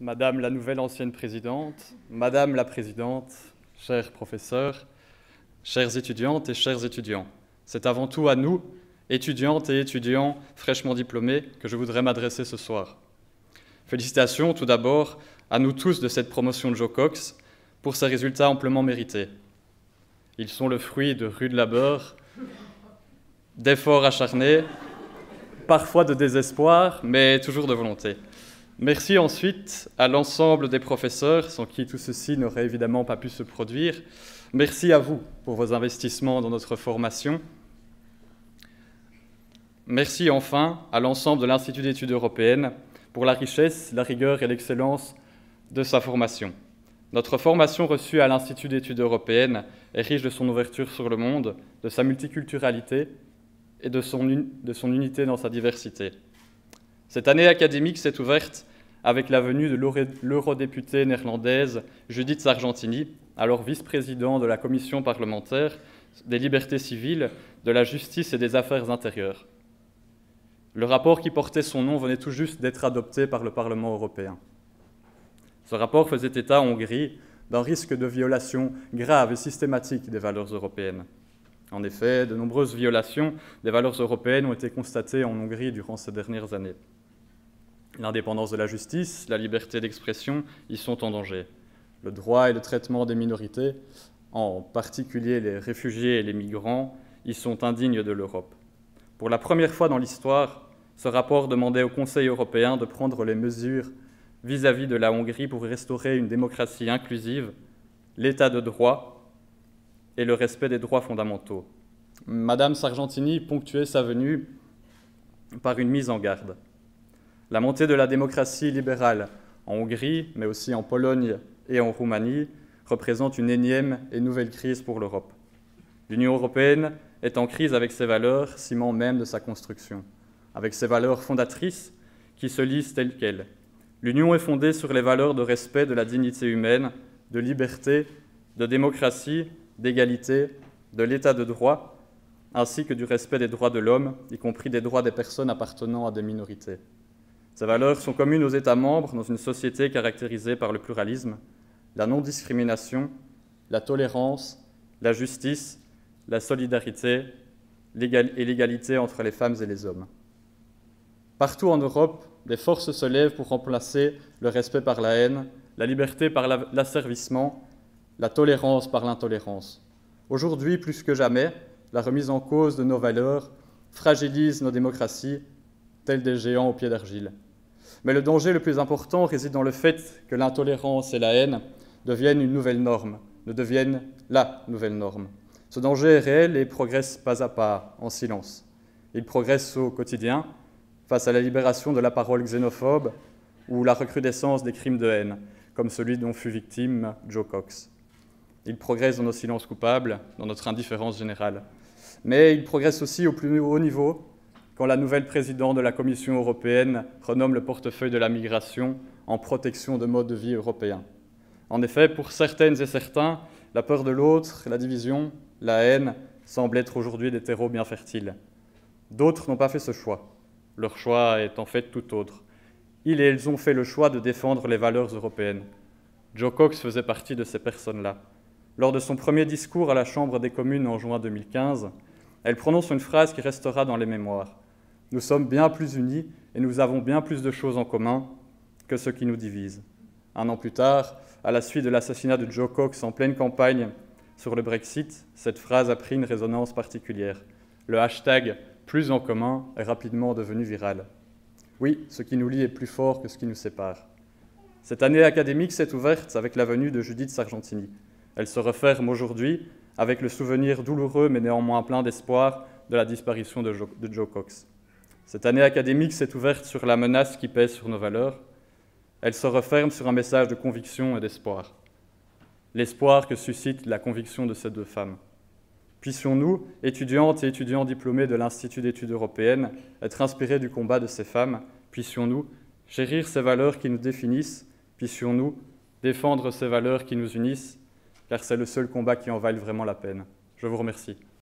Madame la nouvelle ancienne présidente, Madame la présidente, chers professeurs, chères étudiantes et chers étudiants, c'est avant tout à nous, étudiantes et étudiants fraîchement diplômés, que je voudrais m'adresser ce soir. Félicitations tout d'abord à nous tous de cette promotion de Joe Cox pour ses résultats amplement mérités. Ils sont le fruit de rude labeur, d'efforts acharnés, parfois de désespoir, mais toujours de volonté. Merci ensuite à l'ensemble des professeurs, sans qui tout ceci n'aurait évidemment pas pu se produire. Merci à vous pour vos investissements dans notre formation. Merci enfin à l'ensemble de l'Institut d'études européennes pour la richesse, la rigueur et l'excellence de sa formation. Notre formation reçue à l'Institut d'études européennes est riche de son ouverture sur le monde, de sa multiculturalité et de son unité dans sa diversité. Cette année académique s'est ouverte avec la venue de l'eurodéputée néerlandaise Judith Sargentini, alors vice-président de la Commission parlementaire des libertés civiles, de la justice et des affaires intérieures. Le rapport qui portait son nom venait tout juste d'être adopté par le Parlement européen. Ce rapport faisait état en Hongrie d'un risque de violation grave et systématique des valeurs européennes. En effet, de nombreuses violations des valeurs européennes ont été constatées en Hongrie durant ces dernières années. L'indépendance de la justice, la liberté d'expression y sont en danger. Le droit et le traitement des minorités, en particulier les réfugiés et les migrants, y sont indignes de l'Europe. Pour la première fois dans l'histoire, ce rapport demandait au Conseil européen de prendre les mesures vis-à-vis de la Hongrie pour restaurer une démocratie inclusive, l'état de droit et le respect des droits fondamentaux. Madame Sargentini ponctuait sa venue par une mise en garde. La montée de la démocratie libérale en Hongrie, mais aussi en Pologne et en Roumanie, représente une énième et nouvelle crise pour l'Europe. L'Union européenne est en crise avec ses valeurs, ciment même de sa construction, avec ses valeurs fondatrices qui se lisent telles quelles. L'Union est fondée sur les valeurs de respect de la dignité humaine, de liberté, de démocratie, d'égalité, de l'état de droit, ainsi que du respect des droits de l'homme, y compris des droits des personnes appartenant à des minorités. Ces valeurs sont communes aux États membres dans une société caractérisée par le pluralisme, la non-discrimination, la tolérance, la justice, la solidarité et l'égalité entre les femmes et les hommes. Partout en Europe, des forces se lèvent pour remplacer le respect par la haine, la liberté par l'asservissement, la tolérance par l'intolérance. Aujourd'hui, plus que jamais, la remise en cause de nos valeurs fragilise nos démocraties, telles des géants au pied d'argile. Mais le danger le plus important réside dans le fait que l'intolérance et la haine deviennent une nouvelle norme, ne deviennent la nouvelle norme. Ce danger est réel et progresse pas à pas, en silence. Il progresse au quotidien, face à la libération de la parole xénophobe ou la recrudescence des crimes de haine, comme celui dont fut victime Joe Cox. Il progresse dans nos silences coupables, dans notre indifférence générale. Mais il progresse aussi au plus haut niveau, quand la nouvelle présidente de la Commission européenne renomme le portefeuille de la migration en protection de mode de vie européen. En effet, pour certaines et certains, la peur de l'autre, la division, la haine semblent être aujourd'hui des terreaux bien fertiles. D'autres n'ont pas fait ce choix. Leur choix est en fait tout autre. Ils et elles ont fait le choix de défendre les valeurs européennes. Joe Cox faisait partie de ces personnes-là. Lors de son premier discours à la Chambre des communes en juin 2015, elle prononce une phrase qui restera dans les mémoires. « Nous sommes bien plus unis et nous avons bien plus de choses en commun que ce qui nous divise. » Un an plus tard, à la suite de l'assassinat de Joe Cox en pleine campagne sur le Brexit, cette phrase a pris une résonance particulière. Le hashtag « plus en commun » est rapidement devenu viral. Oui, ce qui nous lie est plus fort que ce qui nous sépare. Cette année académique s'est ouverte avec la venue de Judith Sargentini. Elle se referme aujourd'hui avec le souvenir douloureux mais néanmoins plein d'espoir de la disparition de Joe Cox. Cette année académique s'est ouverte sur la menace qui pèse sur nos valeurs. Elle se referme sur un message de conviction et d'espoir. L'espoir que suscite la conviction de ces deux femmes. Puissions-nous, étudiantes et étudiants diplômés de l'Institut d'études européennes, être inspirés du combat de ces femmes. Puissions-nous chérir ces valeurs qui nous définissent. Puissions-nous défendre ces valeurs qui nous unissent, car c'est le seul combat qui en vaille vraiment la peine. Je vous remercie.